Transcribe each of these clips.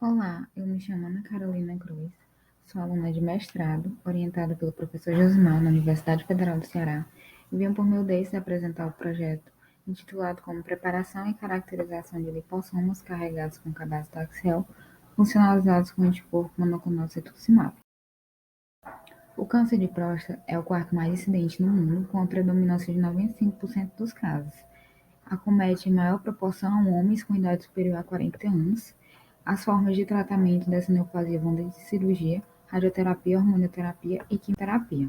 Olá, eu me chamo Ana Carolina Cruz, sou aluna de mestrado, orientada pelo professor Josimar na Universidade Federal do Ceará, e venho por meio desse apresentar o projeto intitulado como Preparação e Caracterização de lipossomos carregados com cadastro taxial, funcionalizados com anticorpo monoclonal cetuximab. O câncer de próstata é o quarto mais incidente no mundo, com a predominância de 95% dos casos. Acomete em maior proporção homens com idade superior a 40 anos. As formas de tratamento dessa neoplasia vão desde cirurgia, radioterapia, hormonioterapia e quimioterapia.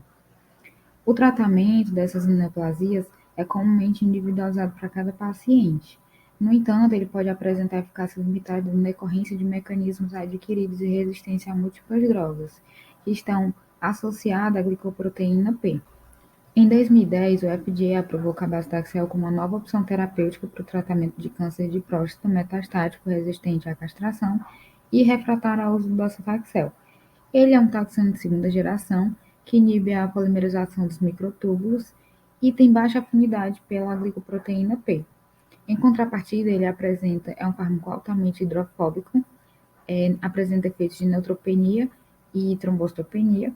O tratamento dessas neoplasias é comumente individualizado para cada paciente. No entanto, ele pode apresentar eficácia limitada em decorrência de mecanismos adquiridos de resistência a múltiplas drogas, que estão associadas à glicoproteína P. Em 2010, o FDA aprovou o cabazitaxel como uma nova opção terapêutica para o tratamento de câncer de próstata metastático resistente à castração e refratário ao uso do docetaxel. Ele é um taxane de segunda geração que inibe a polimerização dos microtúbulos e tem baixa afinidade pela glicoproteína P. Em contrapartida, ele é um fármaco altamente hidrofóbico, apresenta efeitos de neutropenia e trombocitopenia,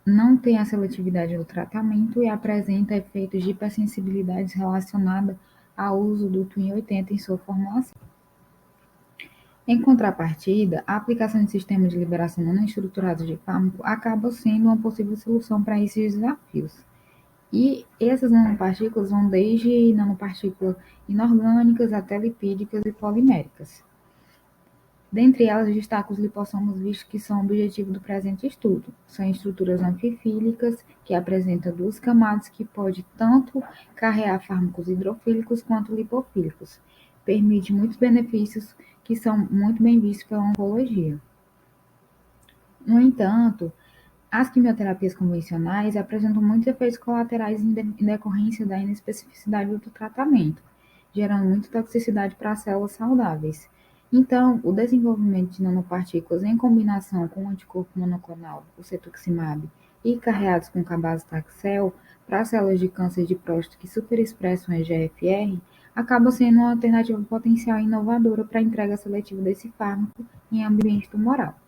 não tem a seletividade do tratamento e apresenta efeitos de hipersensibilidade relacionada ao uso do Twin 80 em sua formulação. Em contrapartida, a aplicação de sistemas de liberação nanoestruturados de fármaco acaba sendo uma possível solução para esses desafios. E essas nanopartículas vão desde nanopartículas inorgânicas até lipídicas e poliméricas. Dentre elas, destaco os lipossomos, visto que são o objetivo do presente estudo. São estruturas anfifílicas, que apresentam duas camadas que podem tanto carrear fármacos hidrofílicos quanto lipofílicos. Permite muitos benefícios que são muito bem vistos pela oncologia. No entanto, as quimioterapias convencionais apresentam muitos efeitos colaterais em decorrência da inespecificidade do tratamento, gerando muita toxicidade para as células saudáveis. Então, o desenvolvimento de nanopartículas em combinação com o anticorpo monoclonal, o cetuximab, e carreados com cabazitaxel para células de câncer de próstata que superexpressam EGFR, acaba sendo uma alternativa potencial e inovadora para a entrega seletiva desse fármaco em ambiente tumoral.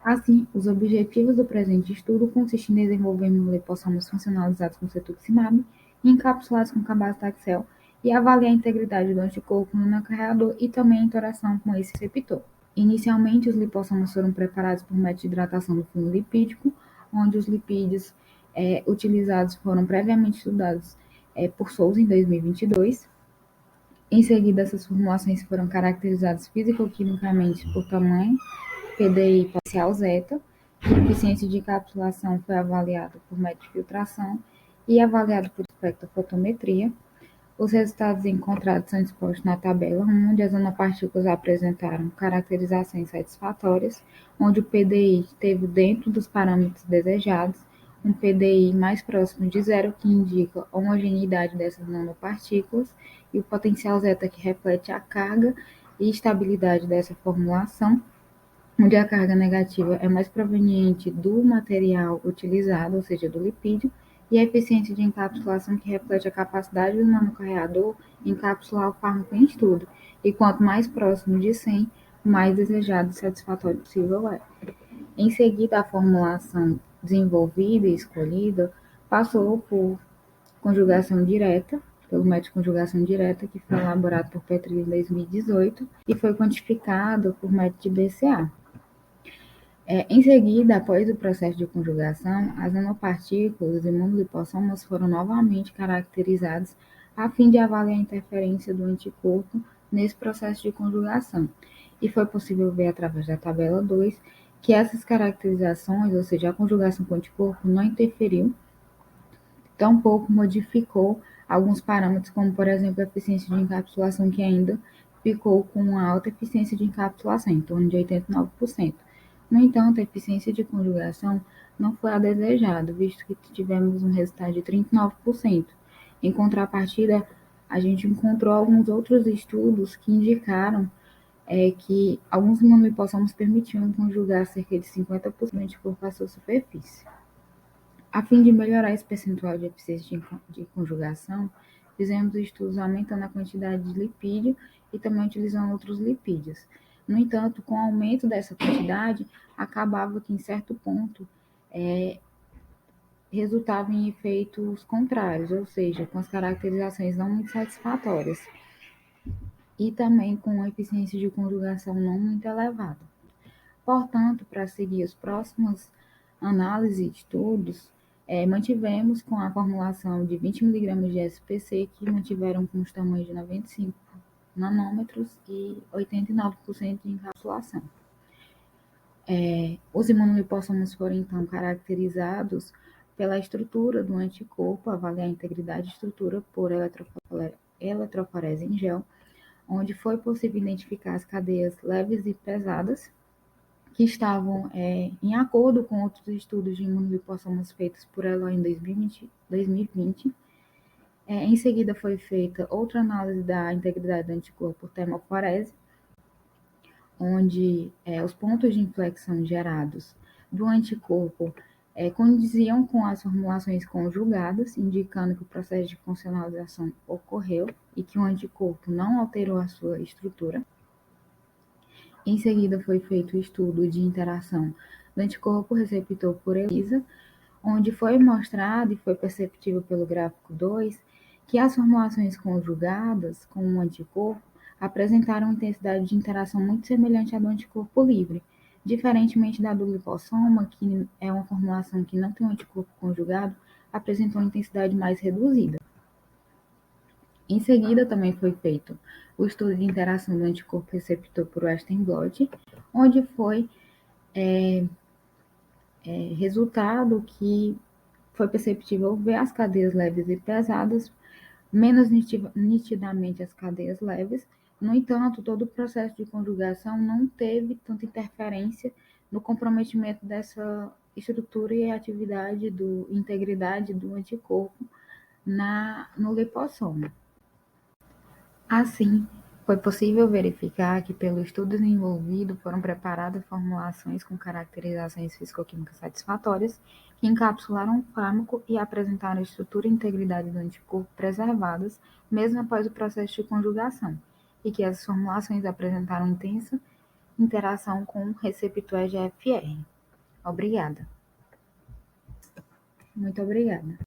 Assim, os objetivos do presente estudo consistem em desenvolver lipossomos funcionalizados com cetuximab e encapsulados com cabazitaxel e avaliar a integridade do anticorpo no carreador e também a interação com esse receptor. Inicialmente, os lipossomos foram preparados por método de hidratação do fundo lipídico, onde os lipídios utilizados foram previamente estudados por Souza em 2022. Em seguida, essas formulações foram caracterizadas fisicoquimicamente por tamanho, PDI parcial zeta, eficiência de encapsulação foi avaliada por método de filtração e avaliado por espectrofotometria. Os resultados encontrados são expostos na tabela 1, onde as nanopartículas apresentaram caracterizações satisfatórias, onde o PDI esteve dentro dos parâmetros desejados, um PDI mais próximo de zero, que indica a homogeneidade dessas nanopartículas, e o potencial zeta, que reflete a carga e estabilidade dessa formulação, onde a carga negativa é mais proveniente do material utilizado, ou seja, do lipídio, e a eficiência de encapsulação, que reflete a capacidade do nanocarreador em encapsular o fármaco em estudo. E quanto mais próximo de 100, mais desejado e satisfatório possível é. Em seguida, a formulação desenvolvida e escolhida passou por conjugação direta, pelo método de conjugação direta, que foi elaborado por Petri em 2018 e foi quantificado por método de BCA. Em seguida, após o processo de conjugação, as nanopartículas e monolipossomos foram novamente caracterizadas a fim de avaliar a interferência do anticorpo nesse processo de conjugação. E foi possível ver através da tabela 2 que essas caracterizações, ou seja, a conjugação com o anticorpo, não interferiu, tampouco modificou alguns parâmetros, como, por exemplo, a eficiência de encapsulação, que ainda ficou com uma alta eficiência de encapsulação, em torno de 89%. No entanto, a eficiência de conjugação não foi a desejada, visto que tivemos um resultado de 39%. Em contrapartida, a gente encontrou alguns outros estudos que indicaram que alguns monolipossomos permitiam conjugar cerca de 50% do anticorpo à sua superfície. A fim de melhorar esse percentual de eficiência de conjugação, fizemos estudos aumentando a quantidade de lipídio e também utilizando outros lipídios. No entanto, com o aumento dessa quantidade, acabava que, em certo ponto, resultava em efeitos contrários, ou seja, com as caracterizações não muito satisfatórias e também com a eficiência de conjugação não muito elevada. Portanto, para seguir as próximas análises e estudos, mantivemos com a formulação de 20 miligramas de SPC, que mantiveram com os tamanhos de 95 nanômetros e 89% de encapsulação. Os imunolipossomos foram, então, caracterizados pela estrutura do anticorpo, avaliar a integridade de estrutura por eletroforese em gel, onde foi possível identificar as cadeias leves e pesadas, que estavam em acordo com outros estudos de imunolipossomos feitos por Eloy em 2020. Em seguida, foi feita outra análise da integridade do anticorpo por termoforese, onde os pontos de inflexão gerados do anticorpo condiziam com as formulações conjugadas, indicando que o processo de funcionalização ocorreu e que o anticorpo não alterou a sua estrutura. Em seguida, foi feito o estudo de interação do anticorpo receptor por ELISA, onde foi mostrado e foi perceptível pelo gráfico 2 que as formulações conjugadas com o anticorpo apresentaram intensidade de interação muito semelhante à do anticorpo livre, diferentemente da do lipossoma, que é uma formulação que não tem um anticorpo conjugado, apresentou uma intensidade mais reduzida. Em seguida, também foi feito o estudo de interação do anticorpo receptor por Western blot, onde foi resultado que foi perceptível ver as cadeias leves e pesadas, menos nitidamente as cadeias leves. No entanto, todo o processo de conjugação não teve tanta interferência no comprometimento dessa estrutura e atividade integridade do anticorpo no lipossoma. Assim, foi possível verificar que, pelo estudo desenvolvido, foram preparadas formulações com caracterizações fisicoquímicas satisfatórias que encapsularam o fármaco e apresentaram a estrutura e integridade do anticorpo preservadas, mesmo após o processo de conjugação, e que as formulações apresentaram intensa interação com o receptor EGFR. Obrigada. Muito obrigada.